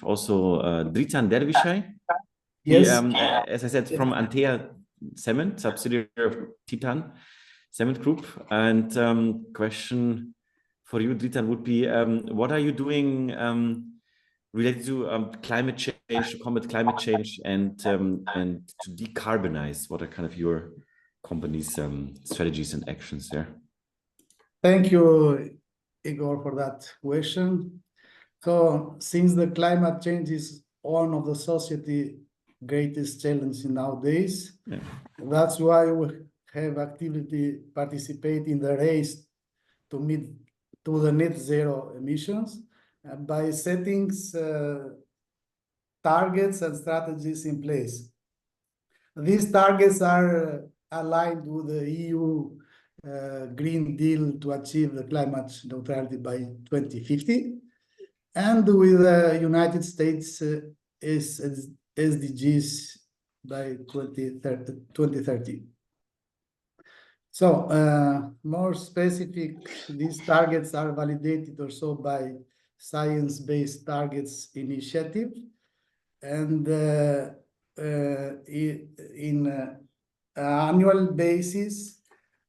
also Dritan Dervishaj. Yes. As I said, from Antea Cement, subsidiary of Titan Cement Group. And question for you, Dritan, would be, what are you doing related to climate change, to combat climate change, and to decarbonize? What are kind of your company's strategies and actions there? Thank you, Igor, for that question. So, since the climate change is one of the society greatest challenges nowadays, that's why we have actively participate in the race to meet to the net zero emissions by setting targets and strategies in place. These targets are aligned with the EU Green Deal to achieve the climate neutrality by 2050, and with the United States SDGs by 2030. So, more specific, these targets are validated also by Science-Based Targets Initiative, and in annual basis,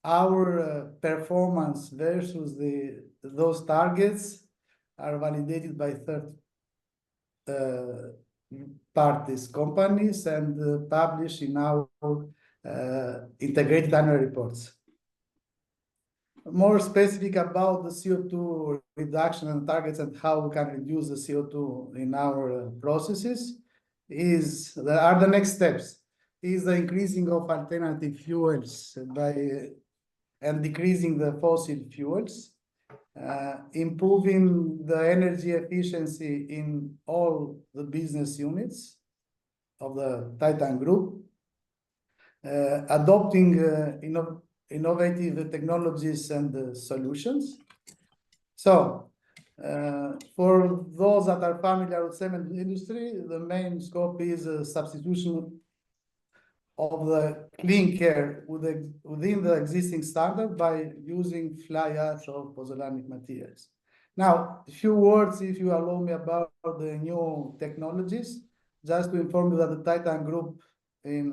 our performance versus those targets are validated by third parties, companies, and published in our integrated annual reports. More specific about the CO2 reduction and targets and how we can reduce the CO2 in our processes are the next steps. Is the increasing of alternative fuels and decreasing the fossil fuels, improving the energy efficiency in all the business units of the Titan Group, adopting innovative technologies and solutions. So, for those that are familiar with cement industry, the main scope is a substitution of the clinker within the existing standard by using fly ash or pozzolanic materials. Now, a few words, if you allow me, about the new technologies, just to inform you that the Titan Group in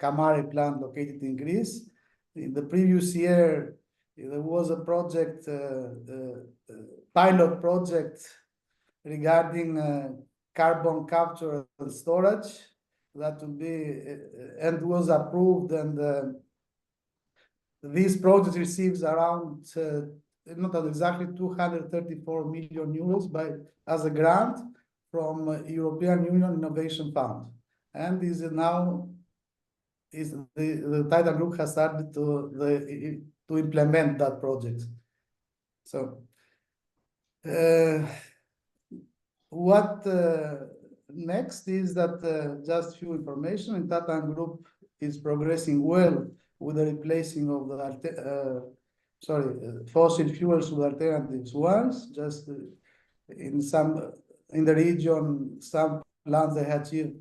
Kamari plant located in Greece, in the previous year, there was a project, pilot project regarding carbon capture and storage that will be and was approved, and this project receives around not exactly 234 million euros as a grant from European Union Innovation Fund, and is now the Titan Group has started to implement that project. So, what next is that just few information. And Titan Group is progressing well with the replacing of the fossil fuels with alternatives ones. Just in the region, some plants they achieved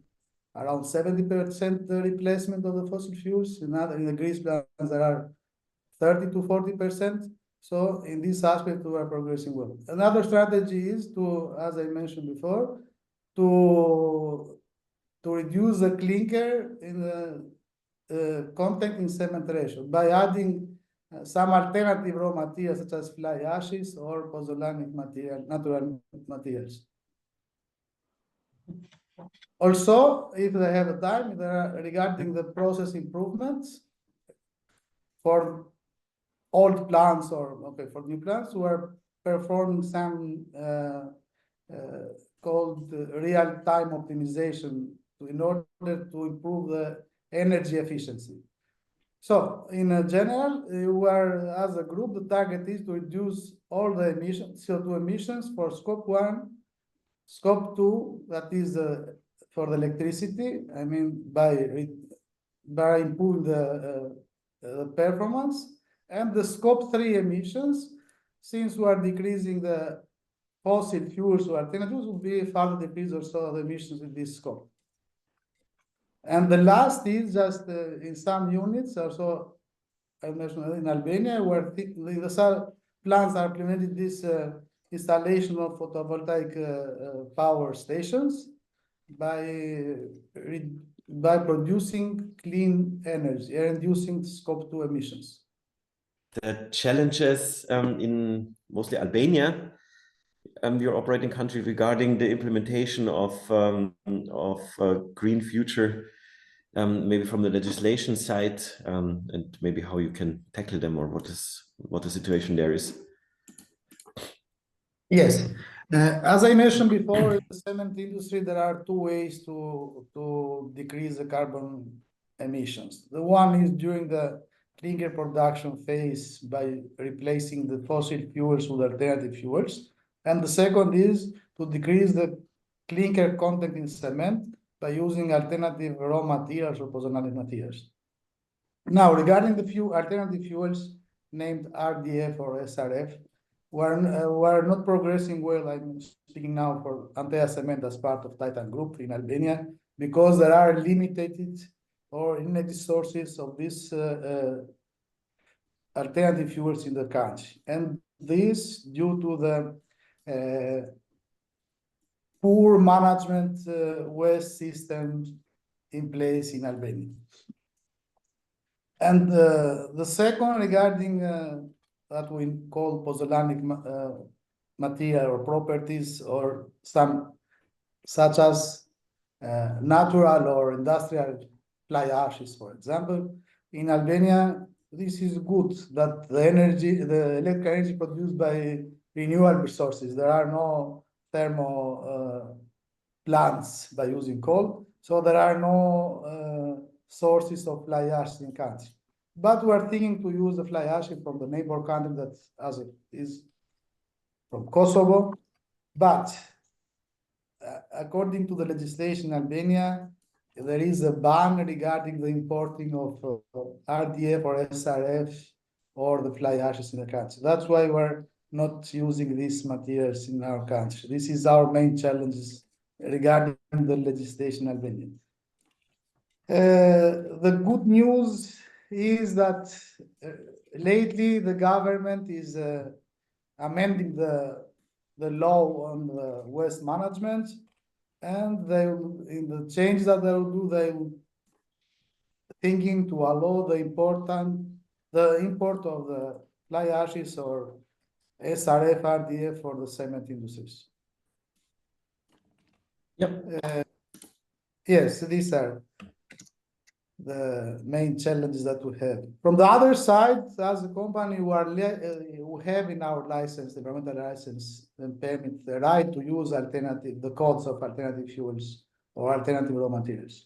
around 70% replacement of the fossil fuels. In the Greece plants there are 30 to 40%. So in this aspect we are progressing well. Another strategy is to, as I mentioned before, to reduce the clinker in the content in cement ratio by adding some alternative raw materials such as fly ashes or pozzolanic material, natural materials. Also, if they have time, there are regarding the process improvements for old plants or for new plants, we are performing some called real-time optimization in order to improve the energy efficiency. So, in general, we are, as a group, the target is to reduce all the CO2 emissions for scope 1, scope 2, that is for the electricity, I mean, by improving the performance, and the scope 3 emissions, since we are decreasing the fossil fuels or alternatives, will be further decrease also the emissions in this scope. And the last is just in some units, also I mentioned in Albania, where the plants are implementing this installation of photovoltaic power stations by producing clean energy and reducing scope 2 emissions. The challenges in mostly Albania, your operating country, regarding the implementation of green future, maybe from the legislation side, and maybe how you can tackle them, or what the situation there is. Yes, as I mentioned before, in the cement industry, there are two ways to decrease the carbon emissions. The one is during the clinker production phase by replacing the fossil fuels with alternative fuels. And the second is to decrease the clinker content in cement by using alternative raw materials or pozzolanic materials. Now, regarding the few alternative fuels named RDF or SRF, we're not progressing well. I'm speaking now for Antea Cement as part of Dritan Group in Albania, because there are limited or inadequate sources of these alternative fuels in the country. And this due to the poor management waste systems in place in Albania. And the second, regarding that we call pozzolanic material or properties, or some such as natural or industrial fly ashes, for example. In Albania, this is good that the electric energy produced by renewable sources. There are no thermal plants by using coal, so there are no sources of fly ash in country. But we are thinking to use the fly ash from the neighbor country that as it is from Kosovo. But according to the legislation in Albania, there is a ban regarding the importing of RDF or SRF or the fly ashes in the country. That's why we're not using these materials in our country. This is our main challenges regarding the legislation in Albania. The good news is that lately the government is amending the law on the waste management, and they will, in the change that they will do, they will thinking to allow the import of the fly ashes or SRF, RDF for the cement industries. Yep. Yes, these are the main challenges that we have. From the other side, as a company, we have in our license, the environmental license and permit, the right to use the codes of alternative fuels or alternative raw materials.